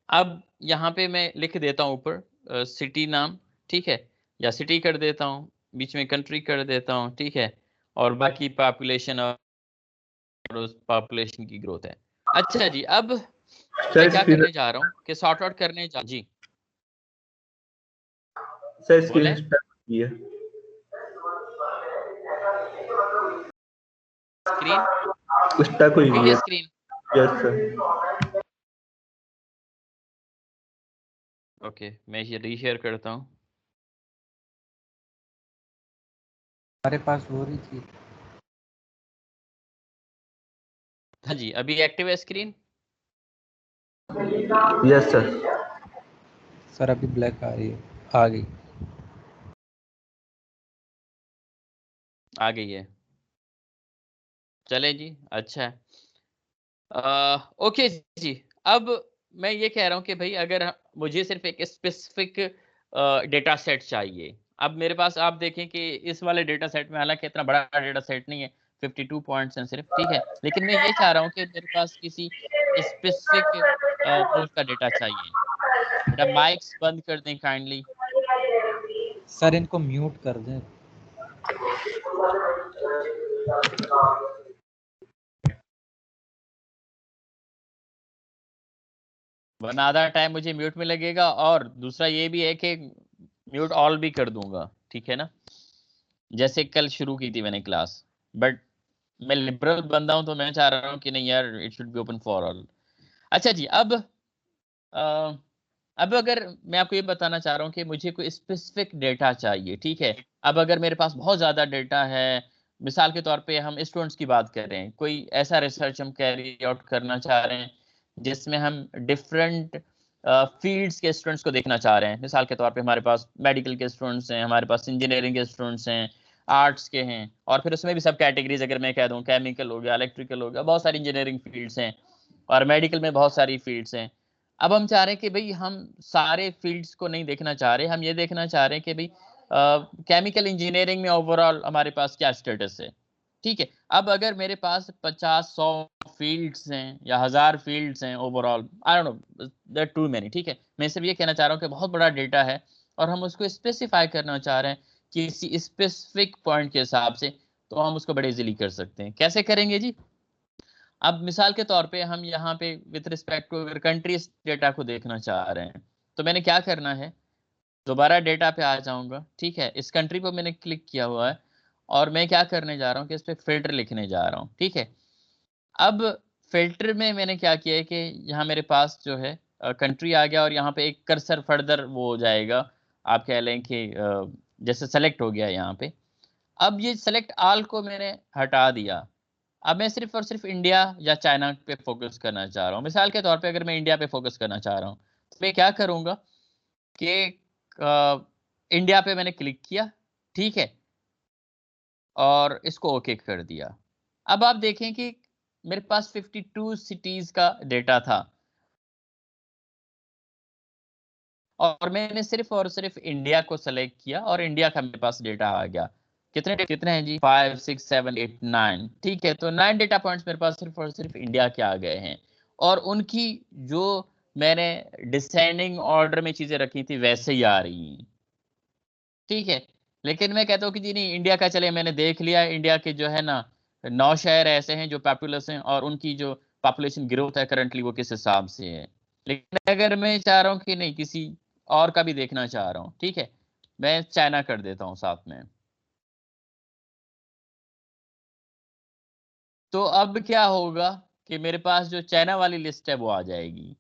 अब यहाँ पे मैं लिख देता हूँ ऊपर सिटी नाम, ठीक है, या सिटी कर देता हूँ, बीच में कंट्री कर देता हूँ, ठीक है, और बाकी पॉपुलेशन और उस पॉपुलेशन की ग्रोथ है। अच्छा जी, अब मैं सर क्या स्क्रीन करने जा रहा हूँ कि सॉर्ट आउट करने जा जी सर स्क्रीन बोले है। स्क्रीन स्टक हुई रुकी हुई है है। स्क्रीन। Yes sir. ओके, मैं ये रीशेयर करता हूँ। हमारे पास हो रही थी। हाँ जी, अभी एक्टिव है स्क्रीन? Yes sir. सर अभी ब्लैक आ रही है, आ गई। आ गई है, चले जी, अच्छा है। ओके जी, अब मैं ये कह रहा हूँ कि भाई अगर मुझे सिर्फ एक स्पेसिफिक डेटा सेट चाहिए। अब मेरे पास आप देखें कि इस वाले डेटा सेट में हालांकि इतना बड़ा डेटा सेट नहीं है, 52 पॉइंट्स हैं सिर्फ, ठीक है, लेकिन मैं ये चाह रहा हूँ कि मेरे पास किसी स्पेसिफिक मुल्क का डेटा चाहिए। बेटा माइक्स बंद कर दें काइंडली। सर इनको म्यूट कर दें। वन आधा टाइम मुझे म्यूट में लगेगा, और दूसरा ये भी है कि म्यूट ऑल भी कर दूंगा, ठीक है ना, जैसे कल शुरू की थी मैंने क्लास। बट मैं लिबरल बंदा हूं तो मैं चाह रहा हूँ कि नहीं यार, it should be open for all. अच्छा जी, अब अगर मैं आपको ये बताना चाह रहा हूँ कि मुझे कोई स्पेसिफिक डेटा चाहिए, ठीक है। अब अगर मेरे पास बहुत ज़्यादा डेटा है, मिसाल के तौर पे हम स्टूडेंट्स की बात कर रहे हैं, कोई ऐसा रिसर्च हम कैरी आउट करना चाह रहे हैं जिसमें हम डिफरेंट फील्ड्स के स्टूडेंट्स को देखना चाह रहे हैं। मिसाल के तौर पे हमारे पास मेडिकल के स्टूडेंट्स हैं, हमारे पास इंजीनियरिंग के स्टूडेंट्स हैं, आर्ट्स के हैं, और फिर उसमें भी सब कैटेगरीज अगर मैं कह दूं, केमिकल हो गया, इलेक्ट्रिकल हो गया, बहुत सारी इंजीनियरिंग फील्ड्स हैं, और मेडिकल में बहुत सारी फील्ड्स हैं। अब हम चाह रहे हैं कि भाई हम सारे फील्ड्स को नहीं देखना चाह रहे, हम ये देखना चाह रहे हैं कि भाई केमिकल इंजीनियरिंग में ओवरऑल हमारे पास क्या स्टेटस है, ठीक है। अब अगर मेरे पास 50-100 फील्ड्स हैं या 1000 फील्ड्स हैं overall, I don't know, that too many, ठीक है, मैं सिर्फ ये कहना चाह रहा हूँ कि बहुत बड़ा डेटा है और हम उसको स्पेसिफाई करना चाह रहे हैं किसी स्पेसिफिक पॉइंट के हिसाब से, तो हम उसको बड़े इजीली कर सकते हैं। कैसे करेंगे जी? अब मिसाल के तौर पे हम यहाँ पे विथ रिस्पेक्ट टू अगर कंट्रीज डेटा को देखना चाह रहे हैं, तो मैंने क्या करना है, दोबारा डेटा पे आ जाऊंगा, ठीक है, इस कंट्री पर मैंने क्लिक किया हुआ है और मैं क्या करने जा रहा हूँ कि इस पे फिल्टर लिखने जा रहा हूँ, ठीक है। अब फिल्टर में मैंने क्या किया है कि यहाँ मेरे पास जो है कंट्री आ गया और यहाँ पे एक कर्सर फर्दर वो हो जाएगा, आप कह लें कि जैसे सेलेक्ट हो गया यहाँ पे। अब ये सेलेक्ट ऑल को मैंने हटा दिया, अब मैं सिर्फ और सिर्फ इंडिया या चाइना पे फोकस करना चाह रहा हूँ। मिसाल के तौर पे अगर मैं इंडिया पे फोकस करना चाह रहा हूँ तो मैं क्या करूँगा कि इंडिया पे मैंने क्लिक किया, ठीक है, और इसको ओके कर दिया। अब आप देखें कि मेरे पास 52 सिटीज का डेटा था और मैंने सिर्फ और सिर्फ इंडिया को सेलेक्ट किया और इंडिया का मेरे पास डेटा आ गया। कितने हैं जी? 5 6 7 8 9, ठीक है। तो 9 डेटा पॉइंट्स मेरे पास सिर्फ और सिर्फ इंडिया के आ गए हैं और उनकी जो मैंने डिसेंडिंग ऑर्डर में चीजें रखी थी वैसे ही आ रही हैं, ठीक है। लेकिन मैं कहता हूँ कि जी नहीं, इंडिया का चले, मैंने देख लिया इंडिया के जो है ना 9 शहर ऐसे हैं जो पॉपुलस हैं और उनकी जो पॉपुलेशन ग्रोथ है करंटली वो किस हिसाब से है। लेकिन अगर मैं चाह रहा हूँ कि नहीं, किसी और का भी देखना चाह रहा हूँ, ठीक है, मैं चाइना कर देता हूँ साथ में। तो अब क्या होगा कि मेरे पास जो चाइना वाली लिस्ट है वो आ जाएगी,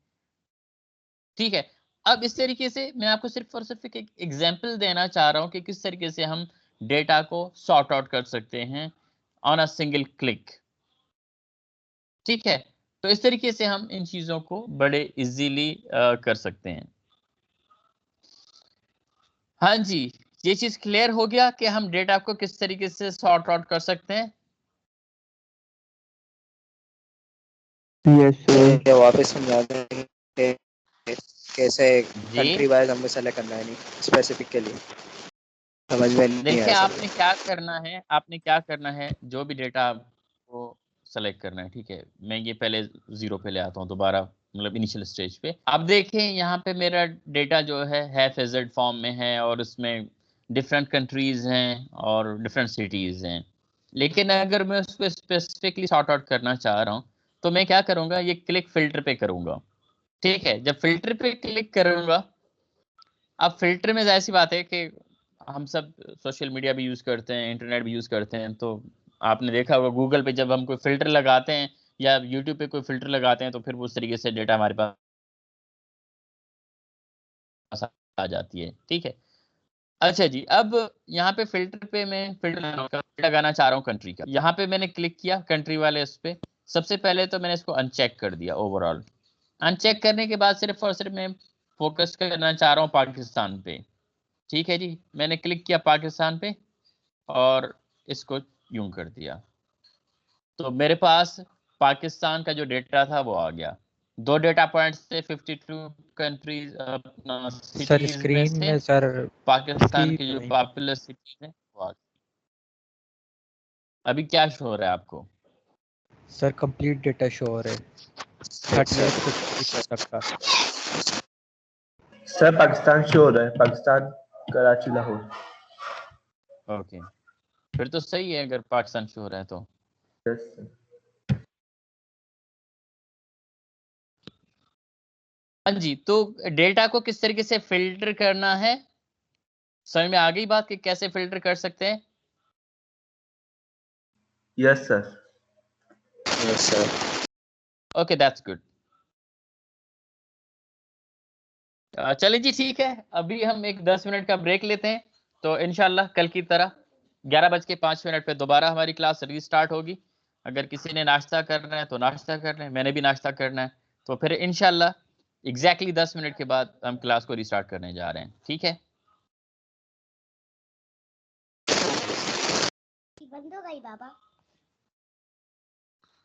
ठीक है। अब इस तरीके से मैं आपको सिर्फ और सिर्फ एक एग्जांपल देना चाह रहा हूं कि किस तरीके से हम डेटा को सॉर्ट आउट कर सकते हैं ऑन अ सिंगल क्लिक, ठीक है। तो इस तरीके से हम इन चीजों को बड़े इजीली कर सकते हैं। हाँ जी, ये चीज क्लियर हो गया कि हम डेटा को किस तरीके से सॉर्ट आउट कर सकते हैं। Yes sir. ये वापस समझा दें कि कैसे जी कंट्री वाइज हमें सेलेक्ट करना है, नहीं स्पेसिफिक के लिए समझ में नहीं देखिए, आया आपने सर। क्या करना है, जो भी डेटा आपको सेलेक्ट करना है, ठीक है। मैं ये पहले जीरो पे ले आता हूँ दोबारा, मतलब इनिशियल स्टेज पे। अब देखें यहाँ पे मेरा डेटा जो है फेजेड फॉर्म में है और उसमें डिफरेंट कंट्रीज हैं और डिफरेंट सिटीज हैं। लेकिन अगर मैं उसको स्पेसिफिकली सॉर्ट आउट करना चाह रहा हूँ तो मैं क्या करूँगा, ये क्लिक फिल्टर पे करूँगा, ठीक है। जब फिल्टर पे क्लिक करूँगा, अब फिल्टर में जाहिर सी बात है कि हम सब सोशल मीडिया भी यूज करते हैं, इंटरनेट भी यूज करते हैं, तो आपने देखा होगा गूगल पे जब हम कोई फिल्टर लगाते हैं या यूट्यूब पे कोई फिल्टर लगाते हैं तो फिर वो उस तरीके से डेटा हमारे पास आ जाती है, ठीक है। अच्छा जी, अब यहाँ पे फिल्टर पे मैं फिल्टर लगाना चाह रहा हूँ कंट्री का। यहाँ पे मैंने क्लिक किया कंट्री वाले उस पे। सबसे पहले तो मैंने इसको अनचेक कर दिया ओवरऑल। अनचेक करने के बाद सिर्फ और सिर्फ मैं फोकस करना चाह रहा हूँ पाकिस्तान पे, ठीक है जी। मैंने क्लिक किया पाकिस्तान पे और इसको यूं कर दिया, तो मेरे पास पाकिस्तान का जो डेटा था वो आ गया। 2 डेटा पॉइंट्स थे 52 कंट्रीज अपना सर सिटीज में स्क्रीन से। में सर पाकिस्तान की की जो नहीं। पॉपुलर सिटीज है वो आ गई। अभी क्या शो हो रहा है आपको? सर कंप्लीट डेटा शो हो रहा है 38 से 54 तक का। सर पाकिस्तान शो हो रहा है, पाकिस्तान कराची लाहौर। ओके, फिर तो सही है अगर पाकिस्तान शो हो रहा है तो। Yes sir. हाँ जी, तो डेटा को किस तरीके से फिल्टर करना है, समझ में आ गई बात कि कैसे फिल्टर कर सकते हैं? Yes sir. Yes sir. Okay, that's good. चलिए जी, ठीक है। अभी हम एक 10 मिनट का ब्रेक लेते हैं, तो इंशाल्लाह कल की तरह 11:05 पे दोबारा हमारी क्लास रीस्टार्ट होगी। अगर किसी ने नाश्ता करना है तो नाश्ता कर लें, मैंने भी नाश्ता करना है, तो फिर इंशाल्लाह एग्जैक्टली 10 मिनट के बाद हम क्लास को रीस्टार्ट करने जा रहे हैं, ठीक है। बंद हो गई बाबा।